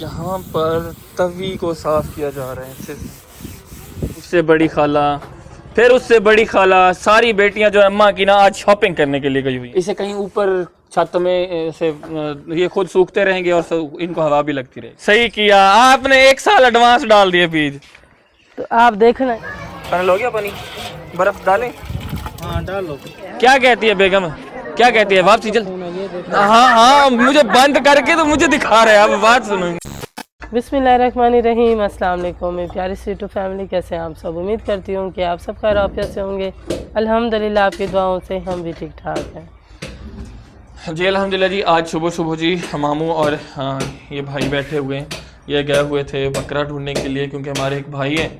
यहाँ पर तवी को साफ किया जा रहा है। उससे बड़ी खाला, फिर उससे बड़ी खाला, सारी बेटियां जो अम्मा की ना आज शॉपिंग करने के लिए गई हुई। इसे कहीं ऊपर छत में से ये खुद सूखते रहेंगे और इनको हवा भी लगती रहे। सही किया आपने, 1 साल एडवांस डाल दिए बीज। तो आप देखना। हो गया पानी, बर्फ डालें? हाँ डालो। क्या कहती है बेगम, क्या कहती है? वापसी चल। हाँ मुझे बंद करके तो मुझे दिखा रहे हैं, अब बात सुनो। बिस्मिल्लाहिर्रहमानिर्रहीम, अस्सलाम वालेकुम मेरी प्यारी स्वीटू फैमिली, कैसे हैं आप सब? उम्मीद करती हूँ कि आप सब खैर आफियत से होंगे। अल्हम्दुलिल्लाह आपकी दुआओं से हम भी ठीक ठाक हैं जी। अल्हम्दुलिल्लाह जी। आज सुबह सुबह जी मामू और ये भाई बैठे हुए हैं। ये गए हुए थे बकरा ढूंढने के लिए, क्योंकि हमारे एक भाई हैं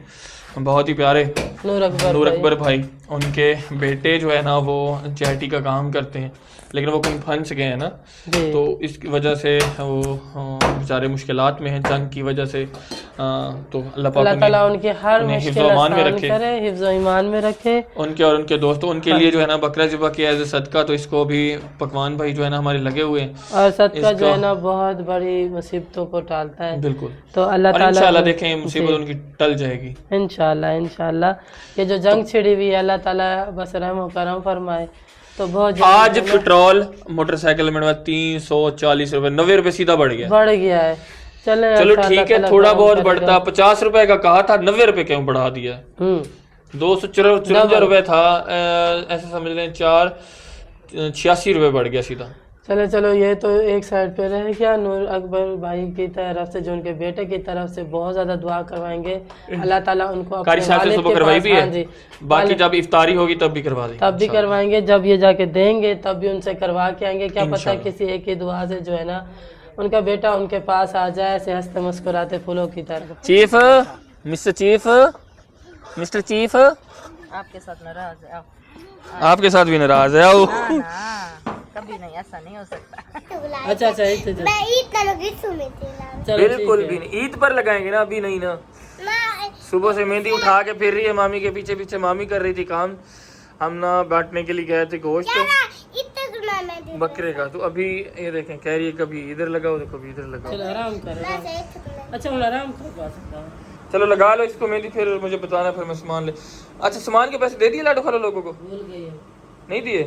बहुत ही प्यारे, नूर अकबर भाई। उनके बेटे जो है ना वो चैरिटी का काम करते हैं, लेकिन वो कहीं फंस गए हैं ना, तो इसकी वजह से वो बेचारे मुश्किलात में हैं जंग की वजह से। तो अल्लाह ताला उनके हर मुश्किल आसान करे, हिफ्ज़ व ईमान में रखे उनके और उनके दोस्तों। उनके लिए जो है ना बकरा ज़िबा किया एज सदका, तो इसको भी पकवान भाई जो है ना हमारे लगे हुए हैं। और सदका जो है ना बहुत बड़ी मुसीबतों को टालता है। बिल्कुल। तो अल्लाह ताला इंशाल्लाह देखें मुसीबत उनकी टल जाएगी इंशाल्लाह। ये जो जंग छिड़ी हुई है अल्लाह ताला बस रहम करम फरमाए। तो बहुत आज पेट्रोल मोटरसाइकिल में 340 रुपए, 90 रुपए सीधा बढ़ गया है। चलो ठीक है, थोड़ा बहुत बढ़ता। 50 रुपए का कहा था, 90 रुपए क्यों बढ़ा दिया? 254 रुपए था, ऐसे समझ लें 486 रुपए बढ़ गया सीधा। चलो ये तो एक साइड पे रह गया। नूर अकबर भाई की तरफ से, जो उनके बेटे की तरफ से बहुत ज्यादा दुआ करवाएंगे। अल्लाह ताला उनको कारी साहब से सुबह करवाई भी है, बाकी जब इफ्तारी होगी तब भी करवा देंगे, तब भी करवाएंगे। जब ये जाके देंगे तब भी उनसे करवा के आएंगे। क्या पता किसी एक की दुआ से जो है ना उनका बेटा उनके पास आ जाए, ऐसे हंसते मुस्कुराते फूलों की तरह। Chief, mister chief, mister chief, आपके साथ नाराज है? आपके साथ भी नाराज है? कभी नहीं, ऐसा नहीं हो सकता। अच्छा बिल्कुल भी नहीं। ईद पर लगाएंगे ना, अभी नहीं ना। सुबह से मेहंदी उठा के फिर रही है मामी के पीछे पीछे। मामी कर रही थी काम, हम ना बांटने के लिए गए थे गोश्त बकरे का। तो अभी ये देखें, कह रही है कभी इधर लगाओ तो कभी इधर लगाओ। चलो आराम कर। अच्छा आराम कर। चलो लगा लो इसको मेहंदी, फिर मुझे बताना, फिर मैं सामान ले। अच्छा सामान के पैसे दे दिए लाडो खाला लोगों को? भूल गई है, नहीं दिए?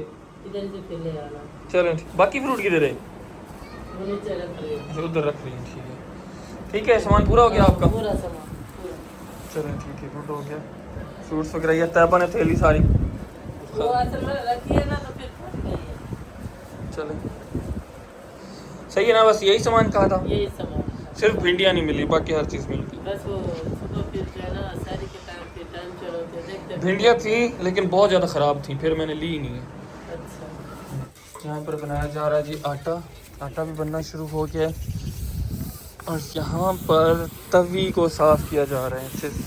इधर से फिर ले आना। चलो बाकी फ्रूट किधर है? नीचे रख रही है, उधर रख रही है। ठीक है सामान पूरा हो गया आपका? पूरा सामान पूरा। चलो ठीक है, फ्रूट हो गया, फ्रूट्स वगैरह। ये तैबा ने थैली सारी वो असल में रखी है ना, तो फिर फट गई है। चलो सही है ना, बस यही सामान कहा था। यही सामान, सिर्फ भिंडियाँ नहीं मिली, बाकी हर चीज़ मिल गई। बस वो सुबह फिर जो है ना सारी के टाइम चलो तो देखते। भिंडियाँ थी लेकिन बहुत ज़्यादा ख़राब थी, फिर मैंने ली नहीं है। अच्छा, यहाँ पर बनाया जा रहा है जी आटा। आटा भी बनना शुरू हो गया है और यहाँ पर तवी को साफ़ किया जा रहा है अच्छे से।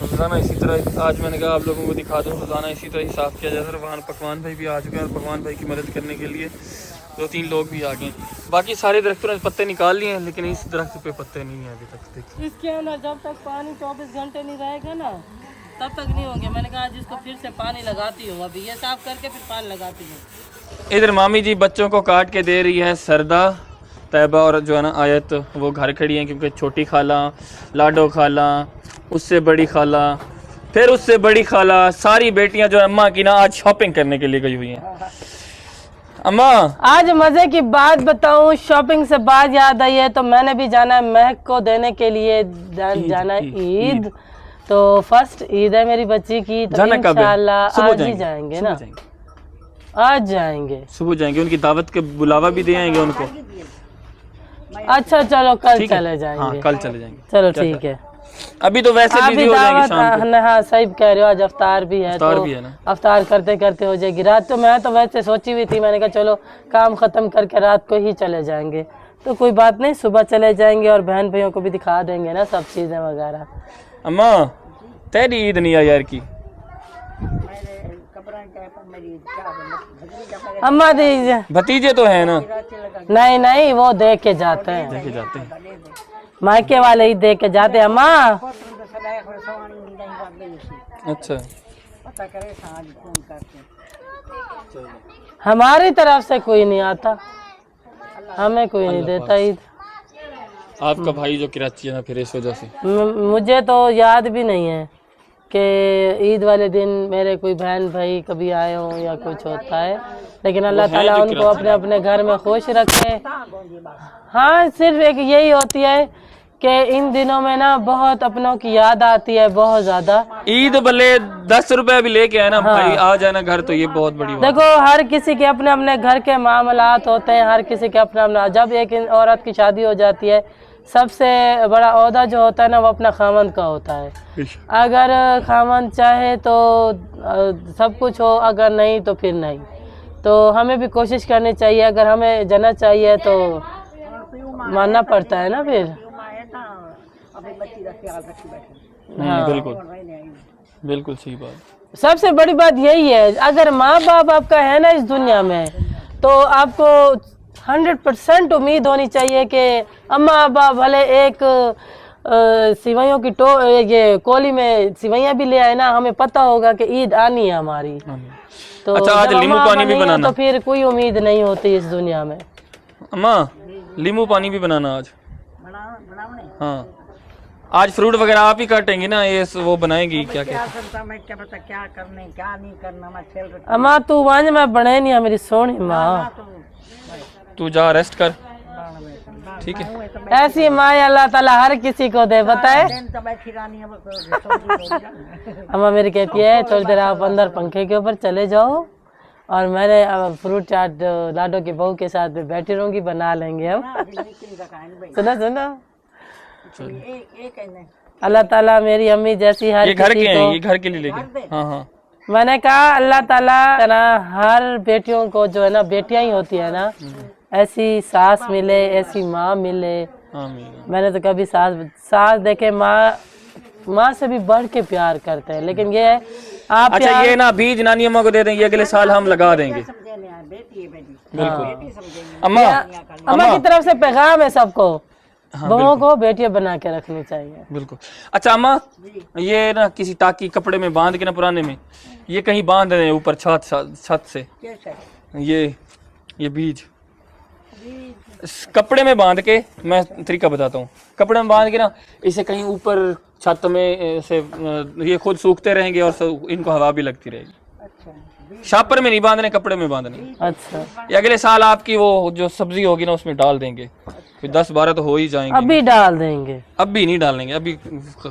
रोज़ाना इसी तरह, आज मैंने कहा आप लोगों को दिखा दूँ, रोज़ाना इसी तरह ही साफ़ किया जाता है। वहाँ पकवान भाई भी आ चुके हैं और पकवान भाई की मदद करने के लिए 2-3 लोग भी आ गए। बाकी सारे दरख्तों ने पत्ते निकाल लिए हैं, लेकिन इस दरख्त पे पत्ते नहीं हैं अभी तक। देखिए इसके अंदर जब तक पानी 24 घंटे नहीं रहेगा ना तब तक नहीं होंगे। मैंने कहा जिसको फिर से पानी लगाती हूँ, अभी ये साफ करके फिर पानी लगाती हूँ। इधर मामी जी बच्चों को काट के दे रही है सरदा, तैबा और जो है ना आयत, वो घर खड़ी हैं क्योंकि छोटी खाला, लाडो खाला, उससे बड़ी खाला, फिर उससे बड़ी खाला, सारी बेटियां जो अम्मा की ना आज शॉपिंग करने के लिए गई हुई हैं। अम्मा आज मजे की बात बताऊं, शॉपिंग से बाद याद आई है, तो मैंने भी जाना है महक को देने के लिए। जाना ईद, तो फर्स्ट ईद है मेरी बच्ची की, तो इंशाल्लाह आज ही जाएंगे ना, आज जाएंगे, सुबह जाएंगे। उनकी दावत के बुलावा भी दे आएंगे उनको। अच्छा चलो कल चले जाएंगे। हाँ कल चले जाएंगे। चलो ठीक है, अभी तो वैसे बिजी हो जाएंगे शाम को। हाँ सही कह रहे हो, आज अफ्तार भी है, तो अफ्तार करते करते हो जाएगी रात। तो मैं तो वैसे सोची हुई थी, मैंने कहा चलो काम खत्म करके रात को ही चले जाएंगे। तो कोई बात नहीं, सुबह चले जाएंगे और बहन भाइयों को भी दिखा देंगे ना सब चीजें वगैरह। अम्मा तेरी ईद नहीं आई यार की? अम्मा दीजिए, भतीजे तो है ना? नहीं वो दे के जाते हैं, देखे जाते हैं, मायके वाले ही दे के जाते हैं। अम्मा अच्छा, हमारी तरफ से कोई नहीं आता, हमें कोई नहीं देता ईद। आपका भाई जो कराची है ना, फिर इस वजह से मुझे तो याद भी नहीं है कि ईद वाले दिन मेरे कोई बहन भाई कभी आए हों या कुछ होता है, लेकिन अल्लाह ताला उनको अपने अपने घर में खुश रखे। हाँ, सिर्फ एक यही होती है कि इन दिनों में ना बहुत अपनों की याद आती है, बहुत ज्यादा। ईद भले 10 रुपए भी लेके आए ना भाई, आ जाए ना घर, तो ये बहुत बड़ी बात। देखो, हर किसी के अपने अपने घर के मामलात होते हैं, हर किसी के अपना अपना। जब एक औरत की शादी हो जाती है, सबसे बड़ा ओहदा जो होता है ना, वो अपना खामंद का होता है। अगर खामंद चाहे तो सब कुछ हो, अगर नहीं तो फिर नहीं। तो हमें भी कोशिश करनी चाहिए, अगर हमें जाना चाहिए तो मानना पड़ता है ना फिर। बिल्कुल बिल्कुल सही बात। सबसे बड़ी बात यही है, अगर माँ बाप आपका है ना इस दुनिया में, तो आपको 100% उम्मीद होनी चाहिए कि अम्मा अब्बा भले एक सिवैयों की ये कोली में सिवैयाँ भी ले आए ना, हमें पता होगा कि ईद आनी है हमारी। तो अच्छा, आज नींबू पानी भी बनाना, तो फिर कोई उम्मीद नहीं होती इस दुनिया में। अम्मा नींबू पानी भी बनाना आज। हाँ, आज फ्रूट वगैरह आप ही काटेंगी ना, ये वो बनाएगी क्या क्या? क्या पता क्या करने क्या नहीं करना, मैं खेल रही। अम्मा तू वांझ में बने नहीं है मेरी सोनी माँ, तू जा रेस्ट कर, ठीक है? ऐसी माँ अल्लाह ताला हर किसी को दे, बताए। अम्मा मेरी कहती है थोड़ी देर आप अंदर पंखे के ऊपर चले जाओ, और मैंने फ्रूट चाट लाडो की बहू के साथ बैठी रहूंगी, बना लेंगे हम। सुना सुना, अल्लाह ताला मेरी अम्मी जैसी हर ये घर किसी के को, हैं, ये घर के लिए लेके। हाँ हाँ, मैंने कहा अल्लाह ताला ना हर बेटियों को, जो है ना बेटियां ही होती है ना, ऐसी सास मिले, ऐसी माँ मिले। मैंने तो कभी सास देखे माँ से भी बढ़ के प्यार करते हैं, लेकिन ये है आप अच्छा ये ना बीज नानी अम्मा को दे देंगे, अगले साल हम लगा देंगे। बिल्कुल। अम्मा की तरफ से पैगाम है सबको, बहुओं को बेटियां बना के रखनी चाहिए। बिल्कुल। अच्छा अम्मा, ये ना किसी टाकी कपड़े में बांध के ना, पुराने में, ये कहीं बांध रहे हैं ऊपर छत से, ये बीज कपड़े में बांध के, मैं तरीका बताता हूँ। कपड़े में बांध के ना इसे कहीं ऊपर छत में से, ये खुद सूखते रहेंगे और इनको हवा भी लगती रहेगी। शापर में नहीं बांधने, कपड़े में बांधने। अच्छा, ये अगले साल आपकी वो जो सब्जी होगी ना, उसमें डाल देंगे, फिर 10-12 तो हो ही जाएंगे। अभी डाल देंगे? अभी नहीं डालेंगे, अभी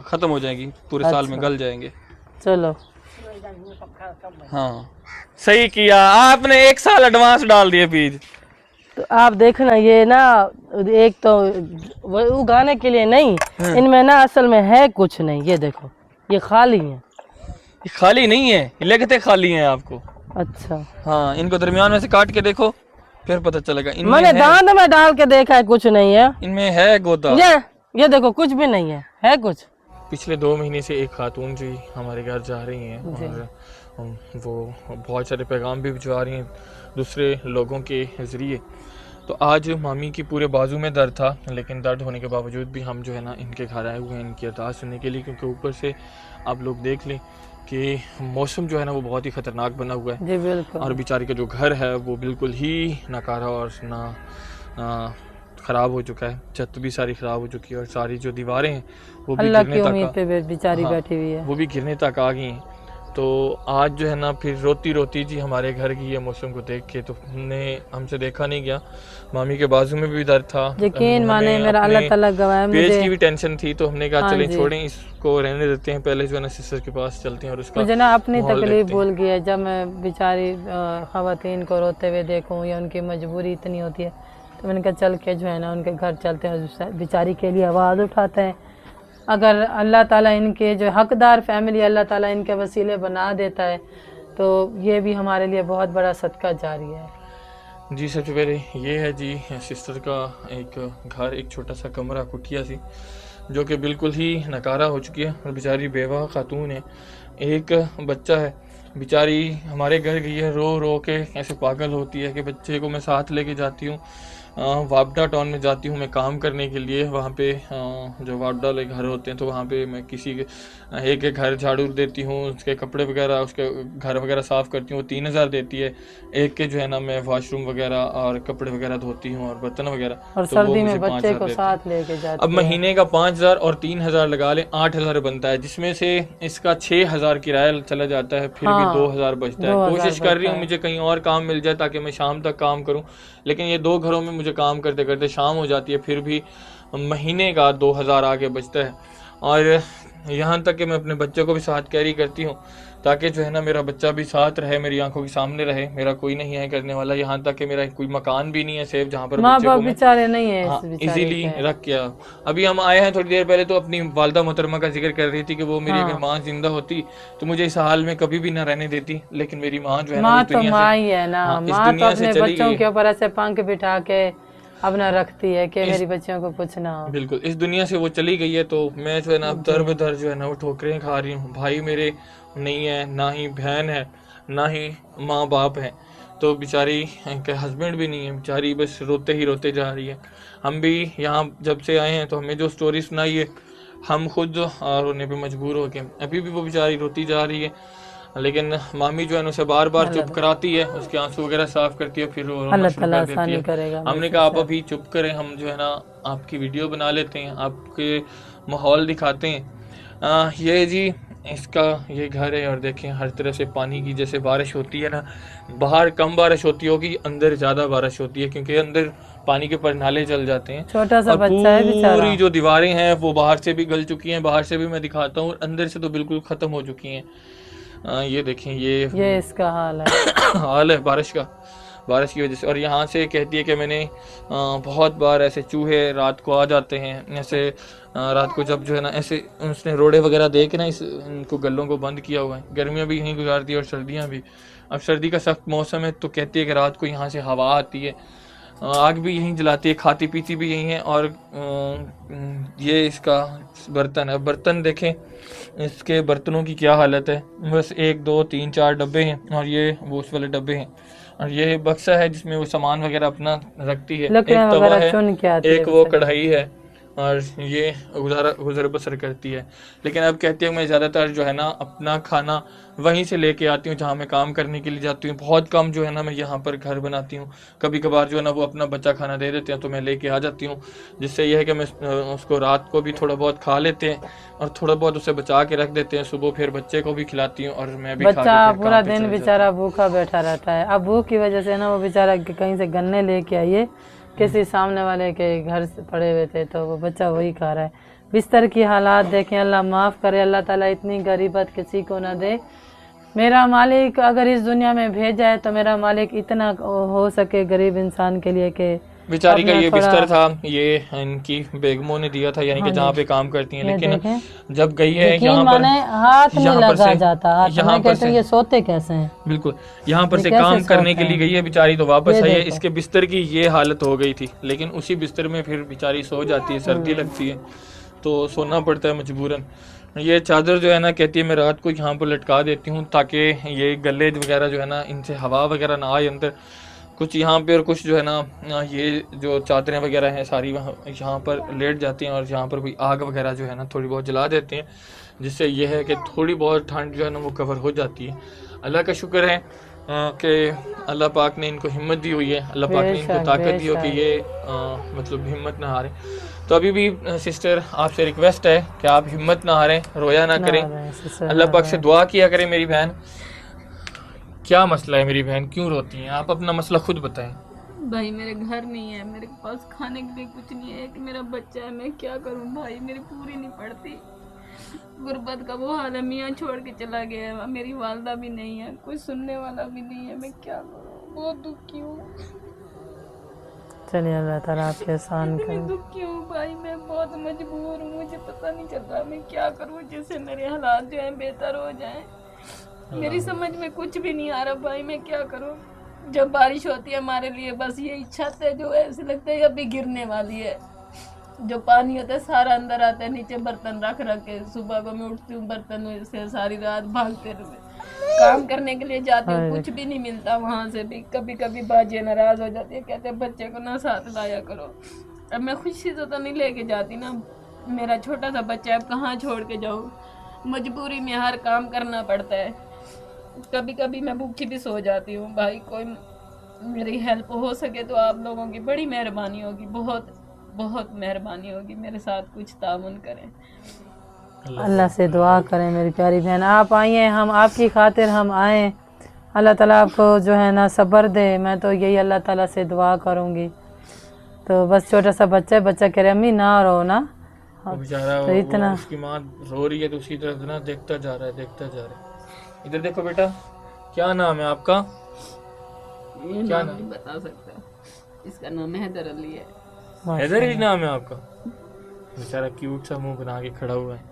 खत्म हो जाएगी, पूरे साल में गल जाएंगे। चलो, हाँ सही किया आपने, 1 साल एडवांस डाल दिए बीज। तो आप देखना, ये ना एक तो वो उगाने के लिए नहीं, इनमें ना असल में है कुछ नहीं। ये देखो, ये खाली है। ये खाली नहीं है, लगते खाली हैं आपको। अच्छा, हाँ, इनको दरमियान में से काट के देखो, फिर पता चलेगा। मैंने दांत में डाल के देखा है, कुछ नहीं है इनमें, है गोदा। ये देखो, कुछ भी नहीं है कुछ। पिछले 2 महीने से एक खातून जी हमारे घर जा रही हैं, और वो बहुत सारे पैगाम भी भिजवा रही हैं दूसरे लोगों के ज़रिए। तो आज मामी की पूरे बाजू में दर्द था, लेकिन दर्द होने के बावजूद भी हम जो है ना इनके घर आए हुए हैं इनकी अरदास सुनने के लिए, क्योंकि ऊपर से आप लोग देख लें कि मौसम जो है ना वो बहुत ही ख़तरनाक बना हुआ है। जी बिल्कुल। और बेचारी का जो घर है वो बिल्कुल ही नकारा और ना ख़राब हो चुका है, छत भी सारी ख़राब हो चुकी है, और सारी जो दीवारें हैं वो भी गिरने तक बेचारी बैठी हुई है, वो भी गिरने तक आ गई हैं। तो आज जो है ना फिर रोती रोती जी हमारे घर की ये मौसम को देख के, तो हमसे देखा नहीं गया, मामी के बाजू में भी दर्द था, यकीन माने मेरा अल्लाह ताला गवाह है, पेज की भी टेंशन थी। तो हमने कहा चलें छोड़ें इसको, रहने देते हैं, पहले जो है ना सिस्टर के पास चलते हैं और उसका मुझे ना अपनी तकलीफ भूल गई है। जब मैं बेचारी ख़वातीन को रोते हुए देखूँ या उनकी मजबूरी इतनी होती है, तो मैंने कहा चल के जो है ना उनके घर चलते हैं, बेचारी के लिए आवाज़ उठाते हैं। अगर अल्लाह ताला इनके जो हकदार फैमिली अल्लाह ताला इनके वसीले बना देता है, तो ये भी हमारे लिए बहुत बड़ा सदका जारी है। जी सबसे पहले ये है जी सिस्टर का एक घर, एक छोटा सा कमरा, कुटिया सी, जो कि बिल्कुल ही नकारा हो चुकी है, और बेचारी बेवा खातून है, एक बच्चा है, बेचारी हमारे घर गई है, रो रो के ऐसे पागल होती है कि बच्चे को मैं साथ लेके जाती हूँ, वापडा टाउन में जाती हूँ मैं काम करने के लिए। वहाँ पे जो वापडा वाले घर होते हैं तो वहाँ पे मैं किसी के एक एक घर झाड़ू देती हूँ, उसके कपड़े वगैरह, उसके घर वगैरह साफ़ करती हूँ। 3,000 देती है एक के जो है ना। मैं वॉशरूम वगैरह और कपड़े वगैरह धोती हूँ और बर्तन वगैरह। और सर्दी में बच्चे को साथ लेके जाते अब महीने का 5,000 और 3,000 लगा ले 8,000 बनता है, जिसमें से इसका 6,000 किराया चला जाता है, फिर भी 2,000 बचता है। कोशिश कर रही हूँ मुझे कहीं और काम मिल जाए ताकि मैं शाम तक काम करूँ, लेकिन ये 2 घरों में मुझे काम करते करते शाम हो जाती है, फिर भी महीने का 2,000 आगे बचता है। और यहाँ तक कि मैं अपने बच्चे को भी साथ कैरी करती हूँ ताकि जो है ना मेरा बच्चा भी साथ रहे, मेरी आंखों के सामने रहे। मेरा कोई नहीं है करने वाला, यहाँ तक कि मेरा कोई मकान भी नहीं है सेफ जहाँ पर माँ बाप बेचारे नहीं है इजीली रख के। अभी हम आए हैं थोड़ी देर पहले तो अपनी वालदा मोहतरमा का जिक्र कर रही थी कि वो मेरी अगर माँ जिंदा होती तो मुझे इस हाल में कभी भी ना रहने देती, लेकिन मेरी माँ जो है माँ तो माँ ही है ना। माँ तो अपने बच्चों के ऊपर ऐसे पंख बिठा के अपना रखती है कि मेरी बच्चियों को कुछ ना हो। बिल्कुल, इस दुनिया से वो चली गई है तो मैं जो है ना दर बदर जो है ना वो ठोकरें खा रही हूँ। भाई मेरे नहीं है, ना ही बहन है, ना ही माँ बाप है, तो बेचारी के हस्बैंड भी नहीं है, बेचारी बस रोते ही रोते जा रही है। हम भी यहाँ जब से आए हैं तो हमें जो स्टोरी सुनाई है हम खुद रोने पे मजबूर हो गए। अभी भी वो बेचारी रोती जा रही है, लेकिन मामी जो है उसे बार बार चुप कराती है, उसके आंसू वगैरह साफ करती है, फिर वो रोना शुरू कर देती है। हमने कहा आप अभी चुप करें, हम जो है ना आपकी वीडियो बना लेते हैं, आपके माहौल दिखाते हैं। ये जी इसका ये घर है और देखें हर तरह से पानी की, जैसे बारिश होती है ना, बाहर कम बारिश होती होगी, अंदर ज़्यादा बारिश होती है क्योंकि अंदर पानी के पर नाले चल जाते हैं। छोटा सा बच्चा है बेचारा। पूरी जो दीवारें हैं वो बाहर से भी गल चुकी हैं, बाहर से भी मैं दिखाता हूँ, अंदर से तो बिल्कुल ख़त्म हो चुकी हैं। ये देखें ये इसका हाल है हाल है बारिश का, बारिश की वजह से। और यहाँ से कहती है कि मैंने बहुत बार ऐसे चूहे रात को आ जाते हैं, ऐसे रात को जब जो है ना ऐसे उसने रोड़े वगैरह दे के ना इनको गलों को बंद किया हुआ है। गर्मियाँ भी यहीं गुजारती है और सर्दियाँ भी। अब सर्दी का सख्त मौसम है तो कहती है कि रात को यहाँ से हवा आती है, आग भी यहीं जलाती है, खाती पीती भी यहीं है। और ये इसका बर्तन है, बर्तन देखें इसके बर्तनों की क्या हालत है। बस 1 2 3 4 डब्बे हैं और ये वो उस वाले डब्बे हैं, और ये बक्सा है जिसमें वो सामान वगैरह अपना रखती है। एक तवा है, एक वो कढ़ाई है, और ये गुजर बसर करती है। लेकिन अब कहती है मैं ज़्यादातर जो है ना अपना खाना वहीं से लेके आती हूँ जहाँ मैं काम करने के लिए जाती हूँ। बहुत कम जो है ना मैं यहाँ पर घर बनाती हूँ, कभी कभार जो है ना वो अपना बच्चा खाना दे देते हैं तो मैं लेके आ जाती हूँ, जिससे यह है कि मैं उसको रात को भी थोड़ा बहुत खा लेते हैं और थोड़ा बहुत उसे बचा के रख देते हैं। सुबह फिर बच्चे को भी खिलाती हूँ और मैं भी बच्चा पूरा दिन बेचारा भूखा बैठा रहता है। अब भूख की वजह से ना वो बेचारा कहीं से गन्ने लेके आइए, किसी सामने वाले के घर से पड़े हुए थे तो वो बच्चा वही खा रहा है। बिस्तर की हालात देखें, अल्लाह माफ़ करे, अल्लाह ताला इतनी गरीबत किसी को ना दे। मेरा मालिक अगर इस दुनिया में भेजा है तो मेरा मालिक इतना हो सके गरीब इंसान के लिए कि बेचारी का ये बिस्तर था, ये इनकी बेगमों ने दिया था, यानी कि जहाँ पे काम करती हैं। लेकिन जब गई है यहाँ पर हाथ में लगा जाता, यहाँ पर से ये सोते कैसे हैं। बिल्कुल, यहाँ पर से काम करने के लिए गई है बेचारी तो वापस आई है। इसके बिस्तर की ये हालत हो गई थी, लेकिन उसी बिस्तर में फिर बेचारी सो जाती है, सर्दी लगती है तो सोना पड़ता है मजबूरन। ये चादर जो है ना कहती है मैं रात को यहाँ पर लटका देती हूँ ताकि ये गले वगैरह जो है ना इनसे हवा वगैरह ना आए अंदर। कुछ यहाँ पे और कुछ जो है ना ये जो चादरें वगैरह हैं सारी वहाँ यहाँ पर लेट जाती हैं और यहाँ पर कोई आग वगैरह जो है ना थोड़ी बहुत जला देते हैं, जिससे यह है कि थोड़ी बहुत ठंड जो है ना वो कवर हो जाती है। अल्लाह का शुक्र है कि अल्लाह पाक ने इनको हिम्मत दी हुई है, अल्लाह पाक ने इनको ताकत दी हो कि ये मतलब हिम्मत ना हारें। तो अभी भी सिस्टर आपसे रिक्वेस्ट है कि आप हिम्मत ना हारें, रोया ना करें, अल्लाह पाक से दुआ किया करें। मेरी बहन, क्या मसला है मेरी बहन, क्यों रोती हैं आप? अपना मसला खुद बताएं। भाई मेरे घर नहीं है, मेरे पास खाने के लिए कुछ नहीं है, एक मेरा बच्चा है, मैं क्या करूं भाई, मेरी पूरी नहीं पड़ती। गुर्बत का वो हाल है, मियाँ छोड़ के चला गया है, मेरी वालदा भी नहीं है, कोई सुनने वाला भी नहीं है, मैं क्या करूं, बहुत दुखी हूँ। चलिए अल्लाह ताला आपके आसान करे। मैं दुखी हूँ भाई, मैं बहुत मजबूर हूँ, मुझे पता नहीं चल रहा मैं क्या करूँ जिससे मेरे हालात जो है बेहतर हो जाए। मेरी समझ में कुछ भी नहीं आ रहा भाई, मैं क्या करूँ। जब बारिश होती है हमारे लिए बस ये छत है जो ऐसे लगता है अभी गिरने वाली है। जो पानी होता है सारा अंदर आता है, नीचे बर्तन रख रख के सुबह को मैं उठती हूँ बर्तन से सारी रात भागते रहे। काम करने के लिए जाती हूँ, कुछ भी नहीं मिलता वहाँ से भी। कभी कभी बाजी नाराज हो जाती है, कहते हैं बच्चे को ना साथ लाया करो। अब मैं खुशी से तो नहीं लेके जाती ना, मेरा छोटा सा बच्चा है, अब कहाँ छोड़ के जाऊँ। मजबूरी में हर काम करना पड़ता है। कभी कभी मैं भूखी भी सो जाती हूँ। भाई कोई मेरी हेल्प हो सके तो आप लोगों की बड़ी मेहरबानी होगी, बहुत बहुत मेहरबानी होगी, मेरे साथ कुछ ताउन करें। अल्लाह से दुआ करें मेरी प्यारी बहन, आप आइए, हम आपकी खातिर हम आए। अल्लाह ताला आपको जो है ना सब्र दे, मैं तो यही अल्लाह ताला से दुआ करूँगी। तो बस छोटा सा बच्चा है, बच्चा कह रहे अम्मी ना रो ना, बेचारा तो इतना उसकी माँ रो रही है तो उसकी तरफ ना देखता जा रहा है, देखता जा रहा है। इधर देखो बेटा, क्या नाम है आपका? ये क्या नाम नाम? नहीं बता सकता, इसका नाम हैदर अली है। हैदर अली नाम है आपका? बेचारा क्यूट सा मुंह बना के खड़ा हुआ है।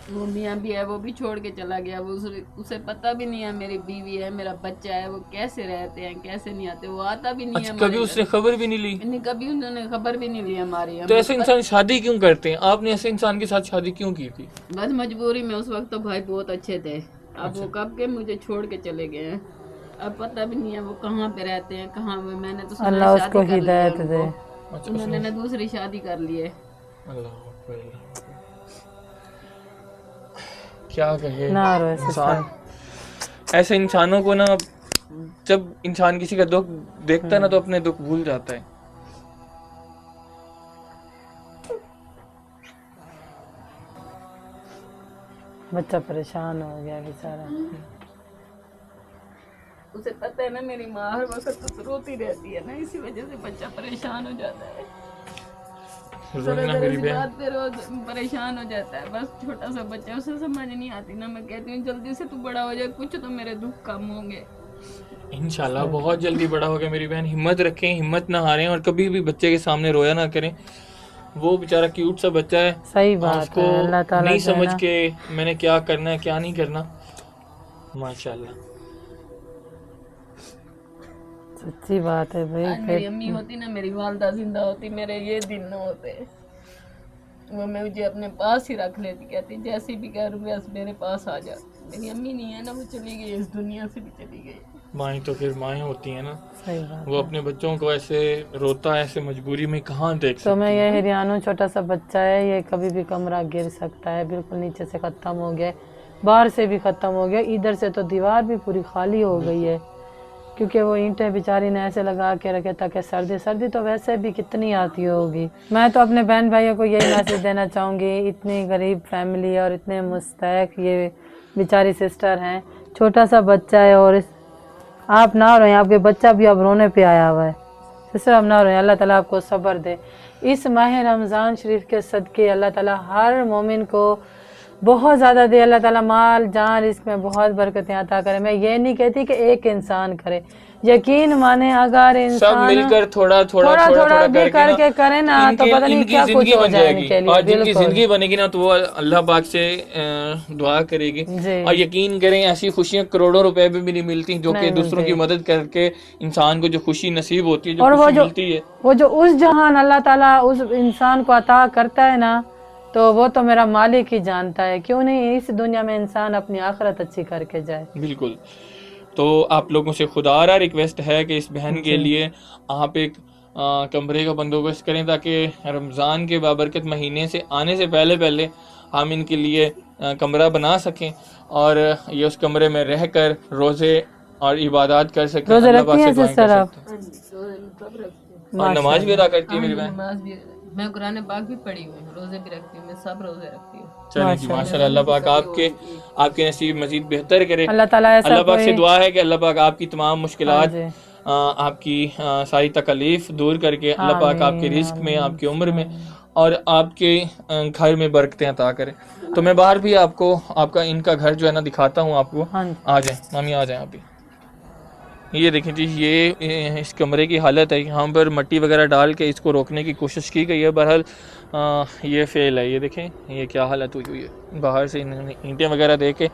वो मियाँ भी है, वो भी छोड़ के चला गया। वो उसे पता भी नहीं है मेरी बीवी है, मेरा बच्चा है, वो कैसे रहते हैं कैसे नहीं आते, वो आता भी नहीं है। अच्छा, कभी उसने खबर भी नहीं ली? नहीं, कभी उन्होंने खबर भी नहीं ली हमारी। तो ऐसे इंसान शादी क्यों करते हैं? आपने ऐसे इंसान के साथ शादी क्यों की थी? बस मजबूरी में। उस वक्त तो भाई बहुत अच्छे थे, अब वो कब के मुझे छोड़ के चले गए हैं। अब पता भी नहीं है वो कहाँ पे रहते हैं, कहाँ पे। मैंने तो सुना अल्लाह शादी उसको कर ली है हिदायत दे। उनको। उन्होंने ना दूसरी शादी कर ली है। अल्लाह क्या कहे ना रो ऐसे इंसान। ऐसे इंसानों को ना, जब इंसान किसी का दुख देखता है ना तो अपने दुख भूल जाता है। बच्चा परेशान हो गया बेचारा। उसे पता है ना मेरी माँ हर वक्त तो रोती रहती है ना, इसी वजह से बच्चा परेशान हो जाता है। रोना मेरी बहन। बात पे रोज परेशान हो जाता है। बस छोटा सा बच्चा, उसे समझ नहीं आती ना। मैं कहती हूँ जल्दी से तू बड़ा हो जाए, कुछ तो मेरे दुख कम होंगे। इंशाल्लाह बहुत जल्दी बड़ा हो गया मेरी बहन। हिम्मत रखें, हिम्मत ना हारें और कभी भी बच्चे के सामने रोया ना करें। वो बेचारा क्यूट सा बच्चा है, सही बात उसको है। अल्लाह ताला नहीं जो है समझ ना, के मैंने क्या करना है क्या नहीं करना। माशाल्लाह सच्ची बात है भाई। आज मेरी अम्मी होती ना, मेरी वालदा जिंदा होती, मेरे ये दिन न होते। वो मैं मुझे अपने पास ही रख लेती, कहती जैसे भी करूँ बस मेरे पास आ जा। मेरी अम्मी नहीं है ना, वो चली गई, इस दुनिया से भी चली गई। माएँ तो फिर माएँ होती हैं ना। सही बात। वो अपने बच्चों को ऐसे रोता है, ऐसे मजबूरी में कहाँ देख तो सकती मैं है। ये हिरियानो छोटा सा बच्चा है, ये कभी भी कमरा गिर सकता है। बिल्कुल नीचे से ख़त्म हो गया, बाहर से भी ख़त्म हो गया, इधर से तो दीवार भी पूरी खाली हो गई है, क्योंकि वो ईंटें बेचारी ने ऐसे लगा के रखे ताकि सर्दी तो वैसे भी कितनी आती होगी। मैं तो अपने बहन भाइयों को यही मैसेज देना चाहूँगी, इतनी गरीब फैमिली और इतने मुस्तहक ये बेचारी सिस्टर हैं, छोटा सा बच्चा है और आप ना रोएं, आपके बच्चा भी अब रोने पे आया हुआ है। सिस्टर आप ना रोएं, अल्लाह ताला आपको सब्र दे। इस माह रमज़ान शरीफ के सदके अल्लाह ताला हर मोमिन को बहुत ज़्यादा दे। अल्लाह ताला माल जान इसमें बहुत बरकतें अता करे। मैं ये नहीं कहती कि एक इंसान करे, यकीन माने अगर सब इंसान मिलकर थोड़ा थोड़ा भी करके करे ना तो पता नहीं क्या कुछ हो जाए इनके लिए। और जिनकी बिल्कुल जिंदगी बनेगी ना तो वो अल्लाह पाक से दुआ करेगी। जी। और यकीन करें ऐसी खुशियां करोड़ों रुपए में भी नहीं मिलती, जो कि दूसरों की मदद करके इंसान को जो खुशी नसीब होती है, जो खुशी मिलती है, वो जो उस जहान अल्लाह ताला उस इंसान को अता करता है ना, तो वो तो मेरा मालिक ही जानता है। क्यों नहीं इस दुनिया में इंसान अपनी आखिरत अच्छी करके जाए। बिल्कुल। तो आप लोगों से खुदारा रिक्वेस्ट है कि इस बहन के लिए आप एक कमरे का बंदोबस्त करें, ताकि रमज़ान के बाबरकत महीने से आने से पहले हम इनके लिए कमरा बना सकें और ये उस कमरे में रहकर रोज़े और इबादत कर सकें। रोज़े अल्लाह पाक रखती से हैं दुआएं सिस्टर कर आप? सकते हैं। और नमाज भी अदा करती है मेरी बहन। नमाज भी, मैं कुरान पाक भी पढ़ी हुई हूँ, रोजे भी रखती हूँ, मैं सब रोजे रखती हूँ। चलिए जी माशाल्लाह, अल्लाह पाक आपके नसीब मजीद बेहतर करे। अल्लाह ताला ऐसा अल्लाह पाक से दुआ है कि अल्लाह पाक आपकी तमाम मुश्किलात, जी। आपकी सारी तकलीफ दूर करके अल्लाह पाक आपके रिस्क में, आपकी उम्र में और आपके घर में बरकतें अता करे। तो मैं बाहर भी आपको आपका इनका घर जो है ना दिखाता हूँ आपको। हाँ जी। आ जाए मामी, आ जाए अभी। ये देखें जी, ये इस कमरे की हालत है। यहाँ पर मिट्टी वगैरह डाल के इसको रोकने की कोशिश की गई है, बहरहाल ये फेल है। ये देखें ये क्या हालत हुई हुई है। बाहर से इन्होंने ईंटें वगैरह दे के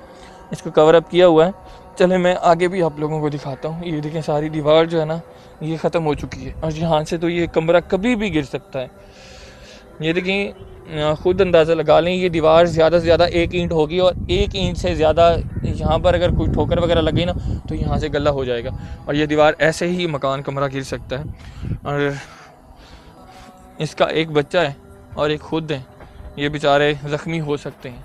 इसको कवर अप किया हुआ है। चले मैं आगे भी आप लोगों को दिखाता हूँ। ये देखें सारी दीवार जो है ना ये ख़त्म हो चुकी है और यहाँ से तो ये कमरा कभी भी गिर सकता है। ये देखें, ख़ुद अंदाज़ा लगा लें, ये दीवार ज़्यादा से ज़्यादा 1 ईंट होगी और 1 ईंट से ज़्यादा यहाँ पर अगर कोई ठोकर वगैरह लगी ना तो यहाँ से गला हो जाएगा, और ये दीवार ऐसे ही मकान कमरा गिर सकता है। और इसका एक बच्चा है और एक खुद है, ये बेचारे ज़ख्मी हो सकते हैं।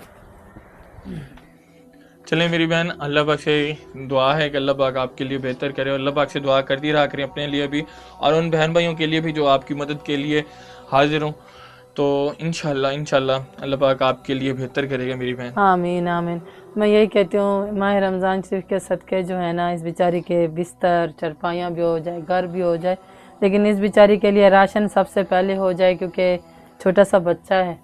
चलें मेरी बहन, अल्लाह पाक से दुआ है कि अल्लाह पाक आपके लिए बेहतर करे, और अल्लाह पाक से दुआ करती रहा करें अपने लिए भी और उन बहन भाइयों के लिए भी जो आपकी मदद के लिए हाजिर हों। तो इंशाल्लाह अल्लाह पाक आपके लिए बेहतर करेगा मेरी बहन। आमीन आमीन। मैं यही कहती हूँ माह रमज़ान शरीफ के सदक़े जो है ना, इस बेचारी के बिस्तर चरपाइयाँ भी हो जाए, घर भी हो जाए, लेकिन इस बेचारी के लिए राशन सबसे पहले हो जाए, क्योंकि छोटा सा बच्चा है।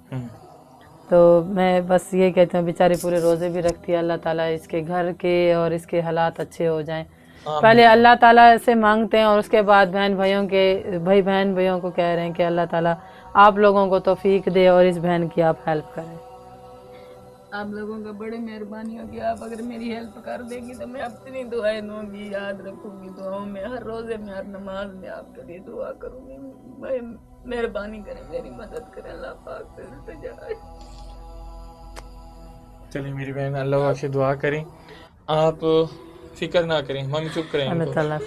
तो मैं बस ये कहती हूँ, बेचारी पूरे रोज़े भी रखती है, अल्लाह ताला इसके घर के और इसके हालात अच्छे हो जाएं। पहले अल्लाह ताला से मांगते हैं और उसके बाद बहन भाइयों को कह रहे हैं कि अल्लाह ताला आप लोगों को तौफीक दे और इस बहन की आप हेल्प करें। आप लोगों का बड़ी मेहरबानी होगी, आप अगर मेरी हेल्प कर देंगी तो मैं अपनी दुआएं दूंगी, याद रखूंगी दुआओं में, हर रोज़े में, हर नमाज में आपके लिए दुआ करूंगी। भाई मेहरबानी करें, मेरी मदद करें, अल्लाह पाक से इल्तिजा। चलिए मेरी बहन, अल्लाह से दुआ करें, आप फिक्र ना करें, हम चुप करें, अल्लाह ताला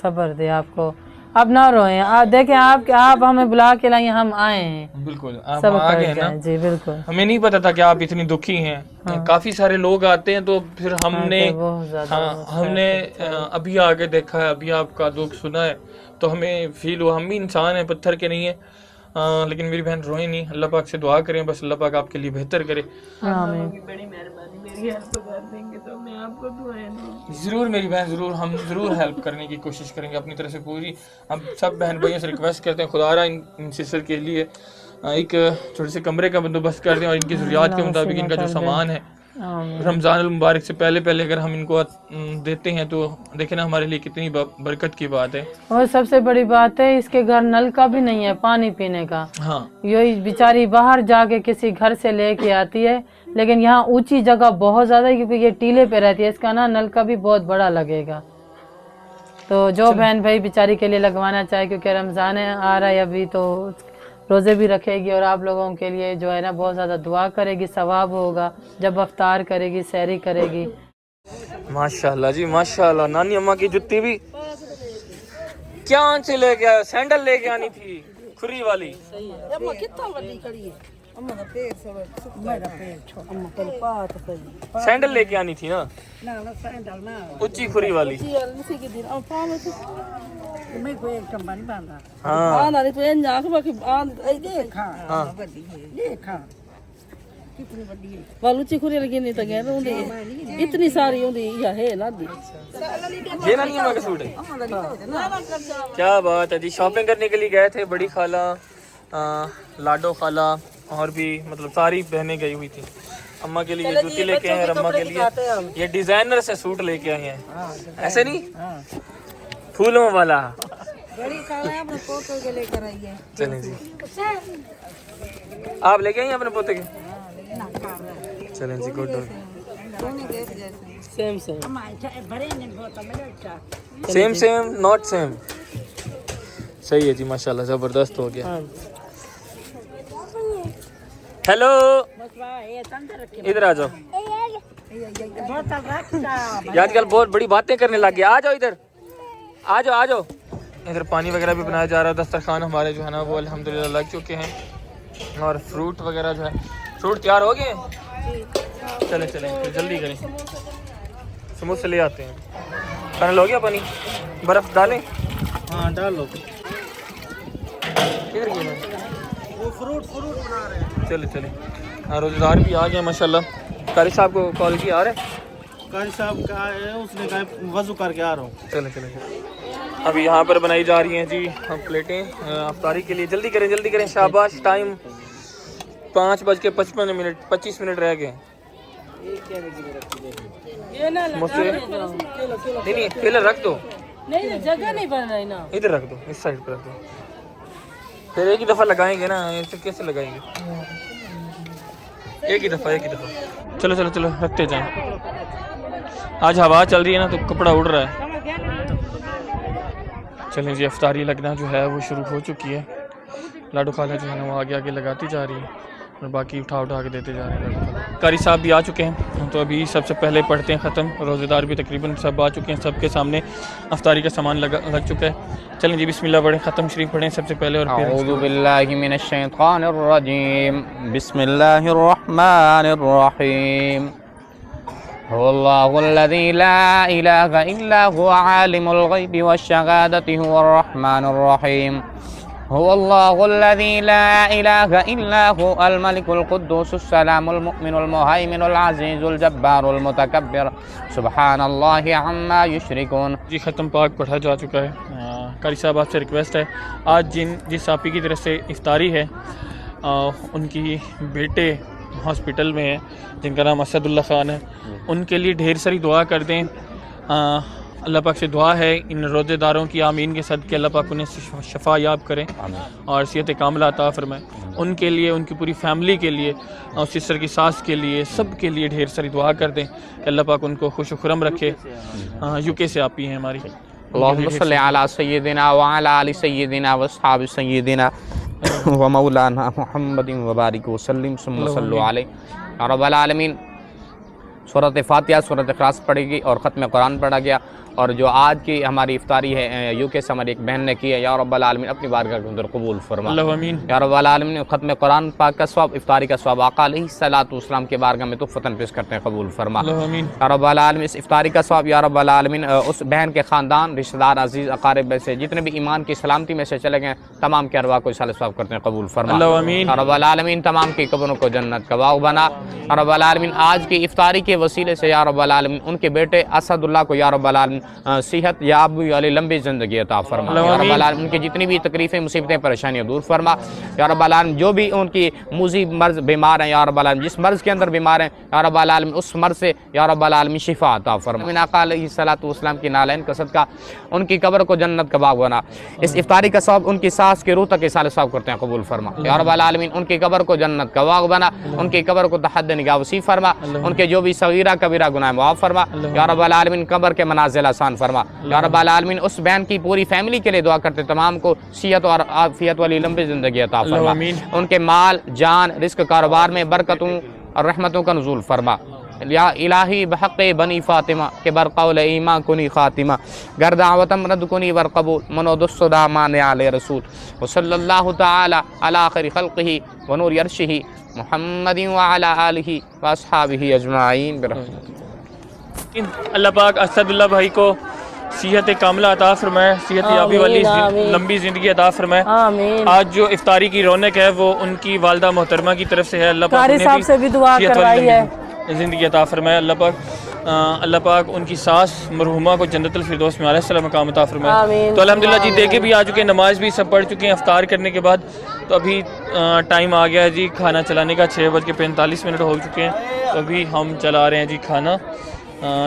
सब्र दे आपको, अब ना रोएं। आप देखें, आप हमें बुला के लाए, हम आए हैं। बिल्कुल आप सब आ गए ना जी, बिल्कुल। हमें नहीं पता था कि आप इतनी दुखी हैं। काफी सारे लोग आते हैं तो फिर हमने हमने अभी आगे देखा है, अभी आपका दुख सुना है तो हमें फील हुआ, हम भी इंसान हैं, पत्थर के नहीं है। लेकिन मेरी बहन रोए नहीं, अल्लाह पाक से दुआ करें, बस अल्लाह पाक आपके लिए बेहतर करे। बड़ी मेहरबानी, मेरी हेल्प कर देंगे तो मैं आपको दुआएं दूंगी। ज़रूर मेरी बहन, ज़रूर, हम ज़रूर हेल्प करने की कोशिश करेंगे अपनी तरफ से पूरी। हम सब बहन भाइयों से रिक्वेस्ट करते हैं, खुदारा इन सिस्टर के लिए एक छोटे से कमरे का बंदोबस्त कर दें और इनकी ज़रूरियात के मुताबिक इनका जो सामान है रमज़ान मुबारक से पहले अगर हम इनको देते हैं तो देखें ना हमारे लिए कितनी बरकत की बात है। और सबसे बड़ी बात है, इसके घर नल का भी नहीं है पानी पीने का। हाँ, ये बेचारी बाहर जाके किसी घर से लेके आती है, लेकिन यहाँ ऊंची जगह बहुत ज्यादा है क्योंकि ये टीले पे रहती है, इसका ना नल का भी बहुत बड़ा लगेगा। तो जो बहन भाई बेचारी के लिए लगवाना चाहे, क्योंकि रमजान आ रहा है अभी, तो रोज़े भी रखेगी और आप लोगों के लिए जो है ना बहुत ज़्यादा दुआ करेगी, सवाब होगा जब अफ्तार करेगी, सहरी करेगी। माशाल्लाह जी माशाल्लाह। नानी अम्मा की जुत्ती भी क्या से लेके आया, सैंडल लेके आनी थी खुरी वाली। सैंडल लेके आनी थी ना, ऊंची खुरी वाली। ऊंची खुरी लगी नहीं तो इतनी सारी है ना दी। ये नानी अम्मा का सूट है, क्या बात है जी। शॉपिंग करने के लिए गए थे, बड़ी खाला, लाडो खाला और भी मतलब सारी बहनें गई हुई थी। अम्मा के लिए जूती लेके आए हैं, अम्मा के लिए ये डिजाइनर से सूट लेके आए हैं, ऐसे नहीं फूलों वाला। चलें जी, आप लेके आइए अपने पोते के। चलें जी, गुड। Same not same. सही है जी माशाल्लाह, जबरदस्त हो गया। हेलो, इधर आ जाओ। आजकल बहुत बड़ी बातें करने लग गया। आ जाओ इधर, आ जाओ। इधर पानी वगैरह भी बनाया जा रहा है। दस्तरखान हमारे जो है ना वो अल्हम्दुलिल्लाह लग चुके हैं और फ्रूट वगैरह जो है, फ्रूट तैयार हो गए। चले फिर जल्दी करें, समोसे ले आते हैं। खाने हो गया पानी, बर्फ़ डालें? हाँ डालो। किधर गए? वो फ्रूट बना रहे हैं। चले हाँ, रोज़ेदार भी आ गए माशाल्लाह। कारी साहब को कॉल किया आ रहे? कारी साहब का है, उसने कहा वज़ू करके आ रहा हूँ। चले अभी यहाँ पर बनाई जा रही हैं जी हम प्लेटें अफ्तारी के लिए। जल्दी करें, शाबाश। टाइम 5:55, 25 मिनट रह गए। समोसे नहीं पहले रख दो, नहीं जगह नहीं बन रही ना, इधर रख दो, इस साइड पर रख दो। फिर एक ही दफ़ा लगाएंगे ना, ऐसे कैसे लगाएंगे? एक ही दफ़ा। चलो रखते जाएं। आज हवा चल रही है ना तो कपड़ा उड़ रहा है। चलें जी, अफ्तारी लगना जो है वो शुरू हो चुकी है। लाडो खाला जो है ना वो आगे लगाती जा रही है और बाकी उठा के देते जा रहे हैं। कारी साहब भी आ चुके हैं, तो अभी सबसे पहले पढ़ते हैं ख़त्म। रोज़ेदार भी तकरीबन सब आ चुके हैं, सबके सामने अफ्तारी का सामान लग चुका है। चलें जी बिस्मिल्लाह पढ़ें, ख़त्म शरीफ पढ़ें सबसे पहले और फिर अऊज़ु बिल्लाहि मिनश शैतानिर रजीम, बिस्मिल्लाहिर रहमानिर रहीम। हुवल्लाहुल्लज़ी ला इलाहा इल्ला हुवा आलिमुल ग़ैबि वश्शहादति हुवर रहमानिर रहीम। हुवल्लाहुल्लज़ी ला इलाहा इल्ला हुवल मलिकुल कुद्दूसुस सलामुल मुमिनुल मुहैमिनुल अज़ीज़ुल जब्बारुल मुतकब्बिर सुब्हानल्लाहि अम्मा युश्रिकून। जी ख़त्म पाक पढ़ा जा चुका है। कारी साहब आपसे रिक्वेस्ट है, आज जिस आपी की तरफ से इफ्तारी है उनकी बेटे हॉस्पिटल में है जिनका नाम असदुल्ला ख़ान है, उनके लिए ढेर सारी दुआ कर दें। अल्लाह पाक से दुआ है इन रोज़ेदारों की आमीन के सदक़े अल्लाह पाक उन्हें शफ़ा याब करें और सेहत कामिला अता फरमाएं। उनके लिए, उनकी पूरी फैमिली के लिए और सिस्टर की सास के लिए, सब के लिए ढेर सारी दुआ कर दें कि अल्लाह पाक उनको खुश खुरम रखे। यूके से आपी हैं हमारी। अल्लाहुम्मा सल्लि अला सय्यिदिना व अला आलि सय्यिदिना व अस्हाबि सय्यिदिना व मौलाना मुहम्मदिन व बारिक व सल्लिम सुम्मा सल्लु अलैहि या रब्बल आलमीन। सूरत फातिहा, सूरत इखलास पढ़ेगी और ख़त्म कुरान पढ़ा गया। और जो आज की हमारी इफ्तारी है यूके से हमारी एक बहन ने की है, या रब्बल आलमीन अपनी बारगाह के अंदर कबूल फरमा। आमीन। या रब्बल आलमीन ख़त्म कुरान पाक का सवाब, इफ्तारी का सवाब आका अलैहिस्सलातु वस्सलाम के बारगाह में तुफ़तन पेश करते हैं, कबूल फरमा। आमीन। या रब्बल आलमीन इस इफ्तारी का सवाब या रब्बल आलमीन उस बहन के ख़ानदान, रिश्तेदार, अजीज़ अक़ारिब से जितने भी ईमान की सलामती में से चले गए तमाम के अरवाह को साल सवाब करते हैं, कबूल फरमा। आमीन। या रब्बल आलमीन तमाम की कब्रों को जन्नत का बाग़ बना। या रब्बल आलमीन आज की इफ्तारी के वसीले से या रब्बल आलमीन उनके बेटे असदुल्लाह को या रब्बल आलमीन सेहत याब वाली लंबी ज़िंदगी अता फरमा। या रब्बल आलमीन उनकी जितनी भी तकलीफ़ें, मुसीबतें, परेशानियाँ दूर फरमा। या रब्बल आलमीन जो भी उनकी मूजी मर्ज़ बीमार हैं, या रब्बल आलमीन जिस मर्ज़ के अंदर बीमार हैं, या रब्बल आलमीन उस मर्ज़ से या रब्बल आलमीन शिफा अता फरमा। आका अलैहिस्सलातु वस्सलाम की नालैन का सदका उनकी कब्र को जन्नत का बाग़ बना। इस इफ्तारी का सवाब उनकी सास के रूह तक इसाले सवाब करते हैं, कबूल फरमा। या रब्बल आलमीन उनकी कब्र को जन्नत का बाग़ बना, उनकी कब्र को तहद निगाह वसी फरमा, उनके जो भी सगीरा कबीरा गुनाह माफ़ फरमा। या रब्बल आलमीन कब्र के मनाज़िल आसान फरमा। या रब्बल आलमीन उस बहन की पूरी फैमिली के लिए दुआ करते, तमाम को सेहत और आफियत वाली लंबी ज़िंदगी अता फरमा। उनके माल, जान, रिज़्क़, कारोबार में बरकतों और रहमतों का नुज़ूल फरमा। या इलाही बहक़ बनी फ़ातिमा के बरक़ौल ईमा कुनी ख़ातिमा गर्दावतम रद कुनी वर कबूल मनोदुस्सदा मान आले रसूल व सल्लल्लाहु तआला अला खैरि ख़ल्क़िही व नूरि अर्शिही मुहम्मदिन व अला आलिही व अस्हाबिही अजमाईन बिरहमतिही। अल्लाह पाक असदुल्लाह भाई को सेहत कामिला अता फरमाए, सेहत याबी वाली लंबी ज़िंदगी अता फरमाए। आज जो इफ्तारी की रौनक है वो उनकी वालदा मोहतरमा की तरफ से है। अल्लाह पाक साहब से भी दुआ करवाई है, ज़िंदगी अता फरमाए। अल्लाह पाक उनकी सास मरहुमा को जन्नतुल फिरदौस में आला मकाम अता फरमाए। तो अल्हम्दुलिल्लाह जी देखे भी आ चुके हैं, नमाज भी सब पढ़ चुके हैं इफ्तार करने के बाद। तो अभी टाइम आ गया है जी खाना चलाने का, 6:45 हो चुके हैं। तो अभी हम चला रहे हैं जी खाना।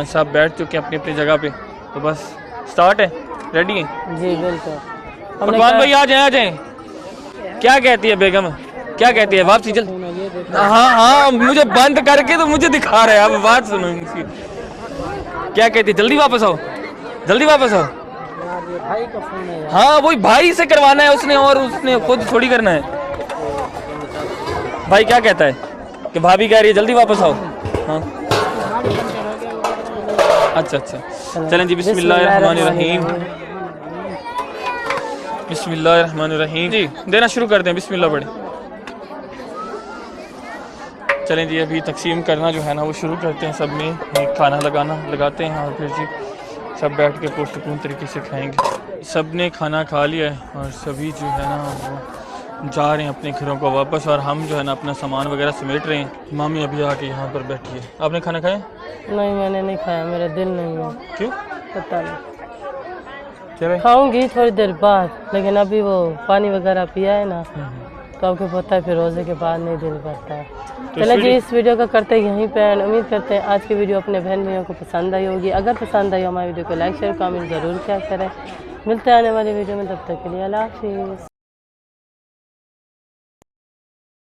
सब बैठ चुके हैं अपनी अपनी जगह पे, तो बस स्टार्ट है, रेडी हैं जी बिल्कुल। पकवान भाई आ जाएं। क्या कहती है बेगम, क्या कहती है? वापसी जल्द। हाँ हाँ मुझे बंद करके तो मुझे दिखा रहे हैं, अब बात सुनो इसकी। क्या कहती है? जल्दी वापस आओ, जल्दी वापस आओ। हाँ वही भाई से करवाना है उसने, और उसने खुद थोड़ी करना है। भाई क्या कहता है कि भाभी कह रही है जल्दी वापस आओ। हाँ अच्छा अच्छा, चलें जी बिस्मिल्लाहिर्रहमानिर्रहीम। बिस्मिल्लाहिर्रहमानिर्रहीम जी, देना शुरू कर दें, बिस्मिल्लाह पढ़ें। चलें जी अभी तकसीम करना जो है ना वो शुरू करते हैं। सब में खाना लगाते हैं और फिर जी सब बैठ के पुरसकून तरीके से खाएंगे। सब ने खाना खा लिया है और सभी जो है ना वो जा रहे हैं अपने घरों को वापस, और हम जो है ना अपना सामान वगैरह समेट रहे हैं। मामी अभी आके यहाँ पर बैठी है। आपने खाना खाया? नहीं मैंने नहीं खाया, मेरा दिल नहीं है। क्यों? पता नहीं, खाऊंगी थोड़ी देर बाद, लेकिन अभी वो पानी वगैरह पिया है ना, तो आपको पता है फिर रोज़े के बाद नहीं दिल करता है। चलो जी इस वीडियो का करते यहीं पे एंड। उम्मीद करते हैं आज की वीडियो अपने बहन भाइयों को पसंद आई होगी। अगर पसंद आई हमारी वीडियो को लाइक शेयर कमेंट ज़रूर क्या करें। मिलते हैं आने वाली वीडियो में, तब तक के लिए अल्लाह हाफिज़।